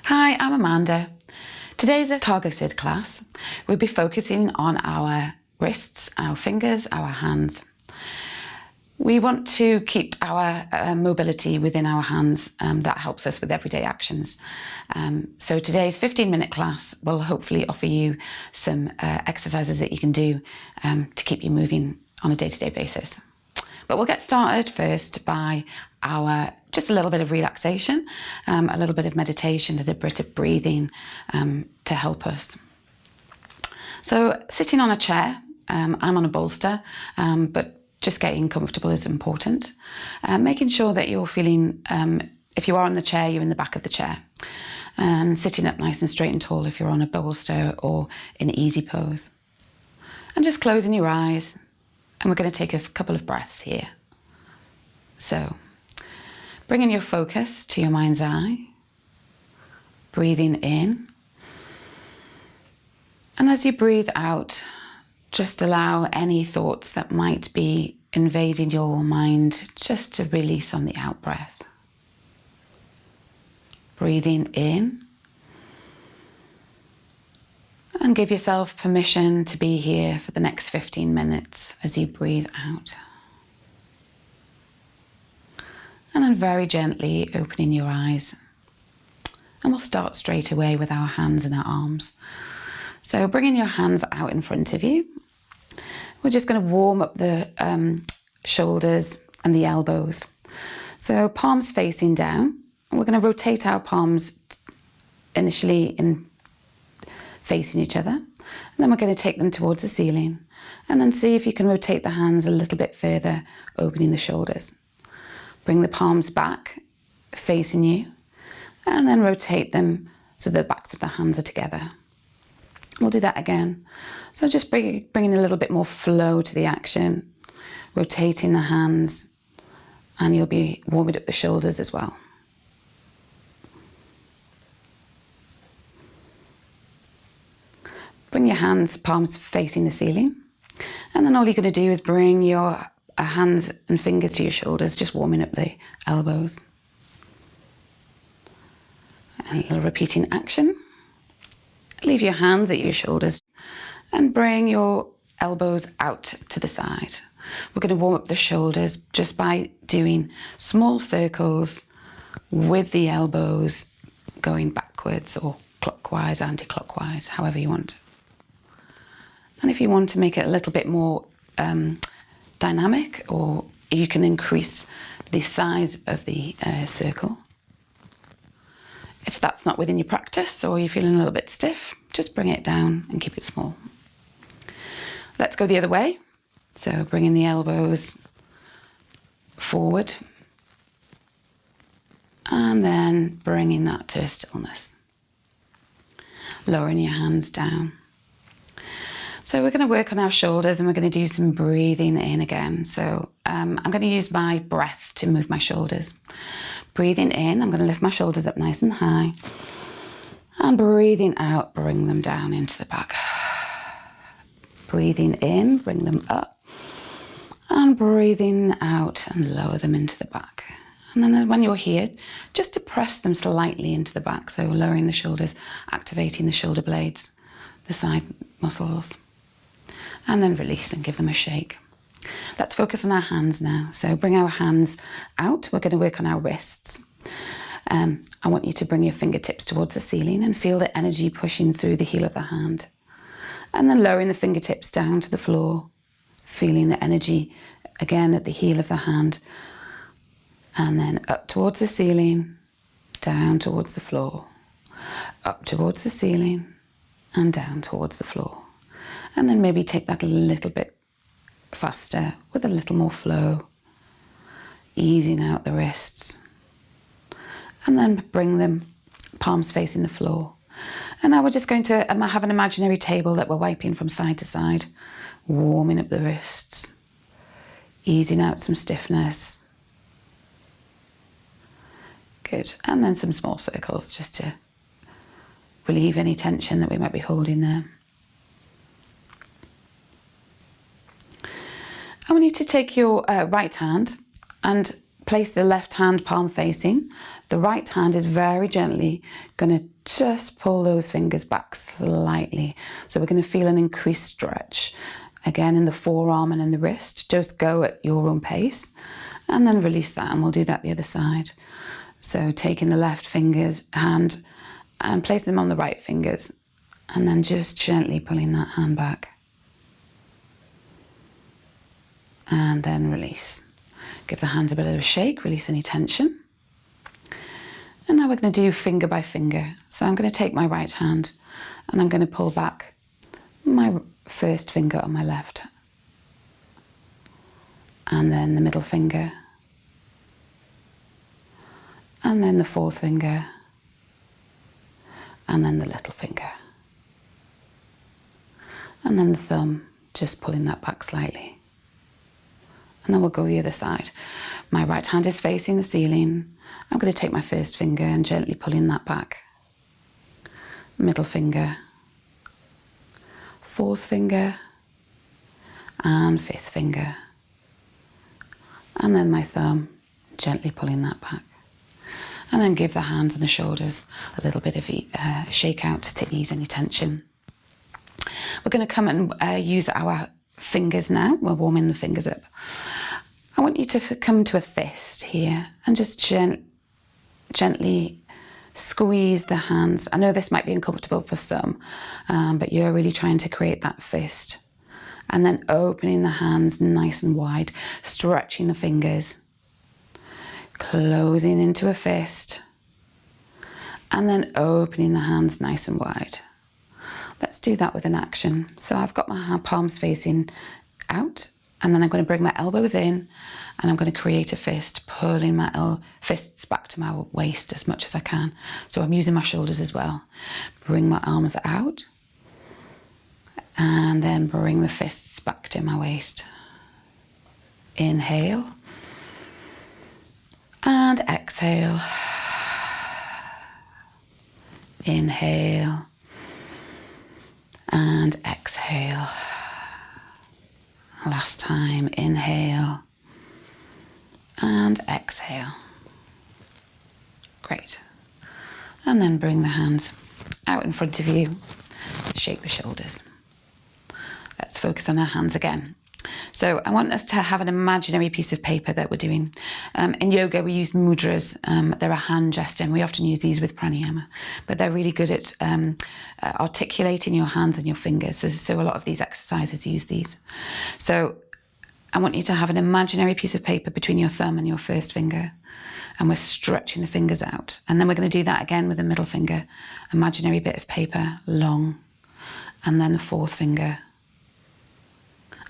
Hi, I'm Amanda. Today's a targeted class. We'll be focusing on our wrists, our fingers, our hands. We want to keep our mobility within our hands. That helps us with everyday actions. So today's 15-minute class will hopefully offer you some exercises that you can do to keep you moving on a day-to-day basis. But we'll get started first by just a little bit of relaxation, a little bit of meditation, a bit of breathing to help us. So sitting on a chair, I'm on a bolster, but just getting comfortable is important. Making sure that you're feeling, if you are on the chair, you're in the back of the chair. And sitting up nice and straight and tall if you're on a bolster or in easy pose. And just closing your eyes. And we're going to take a couple of breaths here. So, bringing your focus to your mind's eye. Breathing in. And as you breathe out, just allow any thoughts that might be invading your mind just to release on the out breath. Breathing in. And give yourself permission to be here for the next 15 minutes as you breathe out. And then very gently opening your eyes. And we'll start straight away with our hands and our arms. So bringing your hands out in front of you. We're just going to warm up the shoulders and the elbows. So palms facing down. And we're going to rotate our palms initially in facing each other. And then we're going to take them towards the ceiling. And then see if you can rotate the hands a little bit further, opening the shoulders. Bring the palms back, facing you. And then rotate them so the backs of the hands are together. We'll do that again. So just bringing a little bit more flow to the action. Rotating the hands. And you'll be warming up the shoulders as well. Bring your hands, palms facing the ceiling. And then all you're going to do is bring your hands and fingers to your shoulders, just warming up the elbows. And a little repeating action. Leave your hands at your shoulders and bring your elbows out to the side. We're going to warm up the shoulders just by doing small circles with the elbows going backwards or clockwise, anti-clockwise, however you want. And if you want to make it a little bit more dynamic, or you can increase the size of the circle. If that's not within your practice or you're feeling a little bit stiff, just bring it down and keep it small. Let's go the other way. So bringing the elbows forward and then bringing that to a stillness. Lowering your hands down. So we're going to work on our shoulders and we're going to do some breathing in again. So I'm going to use my breath to move my shoulders. Breathing in, I'm going to lift my shoulders up nice and high. And breathing out, bring them down into the back. Breathing in, bring them up. And breathing out and lower them into the back. And then when you're here, just to press them slightly into the back. So lowering the shoulders, activating the shoulder blades, the side muscles. And then release and give them a shake. Let's focus on our hands now. So bring our hands out. We're going to work on our wrists. I want you to bring your fingertips towards the ceiling and feel the energy pushing through the heel of the hand. And then lowering the fingertips down to the floor, feeling the energy again at the heel of the hand. And then up towards the ceiling, down towards the floor, up towards the ceiling and down towards the floor. And then maybe take that a little bit faster with a little more flow, easing out the wrists. And then bring them palms facing the floor. And now we're just going to have an imaginary table that we're wiping from side to side, warming up the wrists, easing out some stiffness. Good. And then some small circles just to relieve any tension that we might be holding there. I want you to take your right hand and place the left hand palm facing. The right hand is very gently going to just pull those fingers back slightly. So we're going to feel an increased stretch. Again, in the forearm and in the wrist. Just go at your own pace and then release that, and we'll do that the other side. So taking the left hand and placing them on the right fingers, and then just gently pulling that hand back. And then release. Give the hands a bit of a shake, release any tension. And now we're going to do finger by finger. So I'm going to take my right hand and I'm going to pull back my first finger on my left. And then the middle finger. And then the fourth finger. And then the little finger. And then the thumb, just pulling that back slightly. And then we'll go the other side. My right hand is facing the ceiling. I'm going to take my first finger and gently pulling that back. Middle finger. Fourth finger. And fifth finger. And then my thumb, gently pulling that back. And then give the hands and the shoulders a little bit of a shake out to ease any tension. We're going to come and use our fingers now. We're warming the fingers up. I want you to come to a fist here and just gently squeeze the hands. I know this might be uncomfortable for some, but you're really trying to create that fist. And then opening the hands nice and wide, stretching the fingers, closing into a fist, and then opening the hands nice and wide. Let's do that with an action. So I've got my palms facing out, and then I'm going to bring my elbows in, and I'm going to create a fist, pulling my fists back to my waist as much as I can. So I'm using my shoulders as well. Bring my arms out, and then bring the fists back to my waist. Inhale, and exhale. Inhale, and exhale. Last time, inhale and exhale. Great. And then bring the hands out in front of you. Shake the shoulders. Let's focus on our hands again. So I want us to have an imaginary piece of paper that we're doing. In yoga, we use mudras. They're a hand gesture, and we often use these with pranayama. But they're really good at articulating your hands and your fingers. So a lot of these exercises use these. So I want you to have an imaginary piece of paper between your thumb and your first finger. And we're stretching the fingers out. And then we're going to do that again with the middle finger. Imaginary bit of paper, long. And then the fourth finger.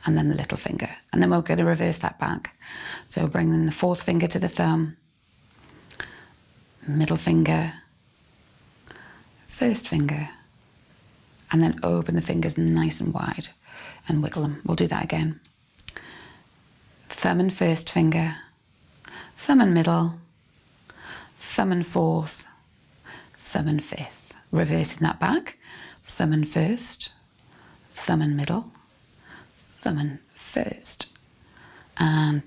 And then the little finger. And then we're going to reverse that back. So bringing the fourth finger to the thumb, middle finger, first finger, and then open the fingers nice and wide and wiggle them. We'll do that again. Thumb and first finger, thumb and middle, thumb and fourth, thumb and fifth. Reversing that back, thumb and first, thumb and middle, thumb and first, and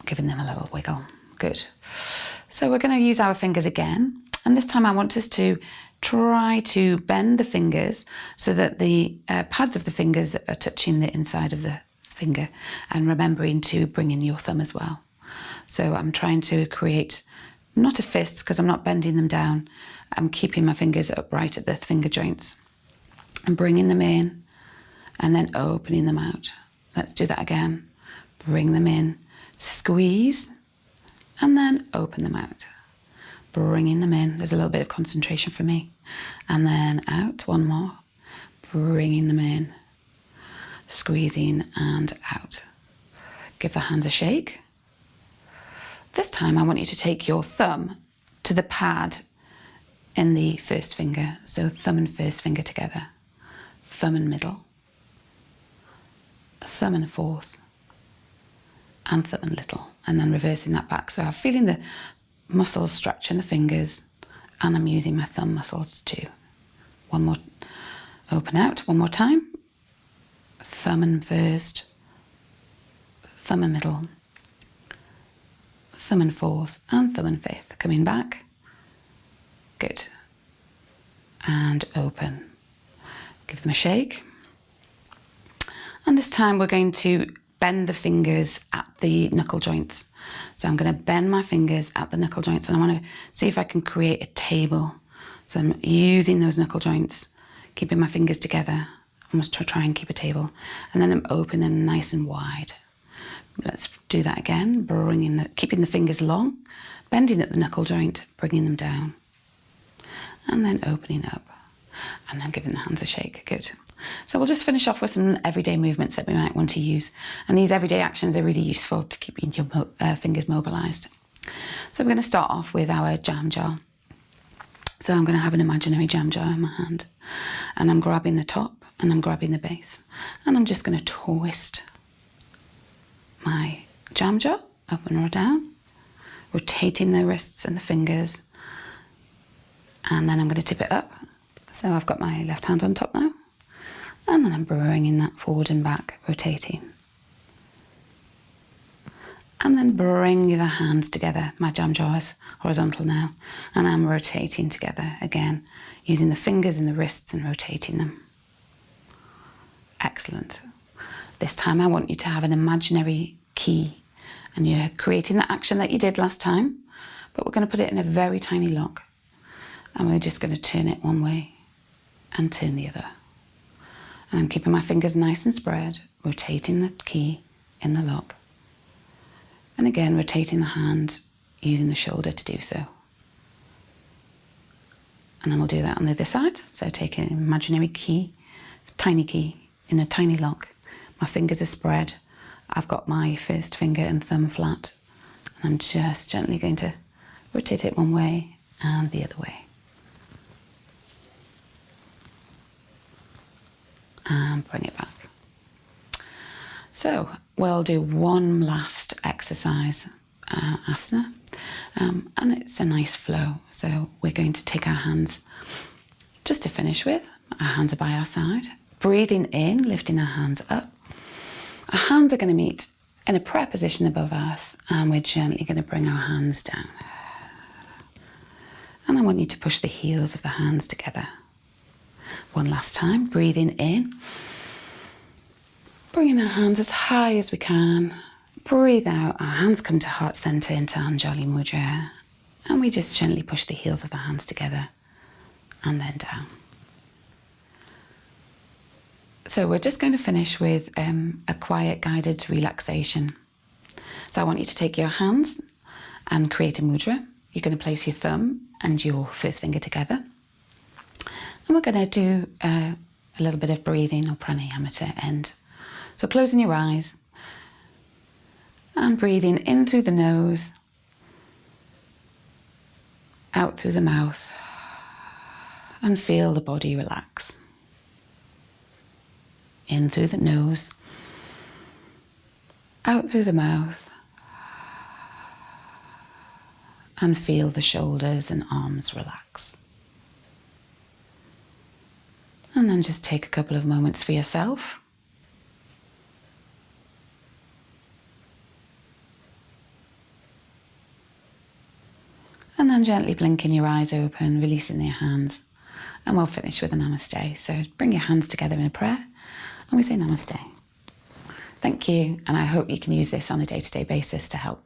giving them a little wiggle. Good. So we're going to use our fingers again, and this time I want us to try to bend the fingers so that the pads of the fingers are touching the inside of the finger, and remembering to bring in your thumb as well. So I'm trying to create not a fist because I'm not bending them down. I'm keeping my fingers upright at the finger joints and bringing them in, and then opening them out. Let's do that again. Bring them in, squeeze, and then open them out. Bringing them in. There's a little bit of concentration for me. And then out, one more. Bringing them in, squeezing and out. Give the hands a shake. This time I want you to take your thumb to the pad in the first finger. So thumb and first finger together. Thumb and middle. Thumb and fourth, and thumb and little, and then reversing that back. So I'm feeling the muscles stretch in the fingers, and I'm using my thumb muscles too. One more, open out, one more time. Thumb and first, thumb and middle, thumb and fourth, and thumb and fifth. Coming back. Good. and open. Give them a shake. And this time we're going to bend the fingers at the knuckle joints. So I'm going to bend my fingers at the knuckle joints, and I want to see if I can create a table. So I'm using those knuckle joints, keeping my fingers together, almost to try and keep a table. And then I'm opening them nice and wide. Let's do that again, keeping the fingers long, bending at the knuckle joint, bringing them down. And then opening up, and then giving the hands a shake. Good. So we'll just finish off with some everyday movements that we might want to use. And these everyday actions are really useful to keeping your fingers mobilised. So we're going to start off with our jam jar. So I'm going to have an imaginary jam jar in my hand. And I'm grabbing the top and I'm grabbing the base. And I'm just going to twist my jam jar up and down, rotating the wrists and the fingers. And then I'm going to tip it up. So I've got my left hand on top now. And then I'm bringing that forward and back, rotating. And then bring the hands together. My jam jar is horizontal now. And I'm rotating together again, using the fingers and the wrists and rotating them. Excellent. This time I want you to have an imaginary key. And you're creating the action that you did last time, but we're going to put it in a very tiny lock. And we're just going to turn it one way and turn the other. And I'm keeping my fingers nice and spread, rotating the key in the lock. And again, rotating the hand, using the shoulder to do so. And then we'll do that on the other side. So take an imaginary key, tiny key, in a tiny lock. My fingers are spread. I've got my first finger and thumb flat. And I'm just gently going to rotate it one way and the other way. And bring it back. So we'll do one last exercise, asana, and it's a nice flow. So we're going to take our hands, just to finish with, our hands are by our side, breathing in, lifting our hands up. Our hands are going to meet in a prayer position above us, and we're gently going to bring our hands down. And I want you to push the heels of the hands together. One last time, breathing in, bringing our hands as high as we can. Breathe out, our hands come to heart center into Anjali Mudra, and we just gently push the heels of the hands together and then down. So we're just going to finish with a quiet guided relaxation. So I want you to take your hands and create a mudra. You're going to place your thumb and your first finger together. And we're going to do a little bit of breathing or pranayama to end. So closing your eyes and breathing in through the nose, out through the mouth, and feel the body relax. In through the nose, out through the mouth, and feel the shoulders and arms relax. And then just take a couple of moments for yourself. And then gently blinking your eyes open, releasing your hands. And we'll finish with a namaste. So bring your hands together in a prayer and we say namaste. Thank you, and I hope you can use this on a day-to-day basis to help.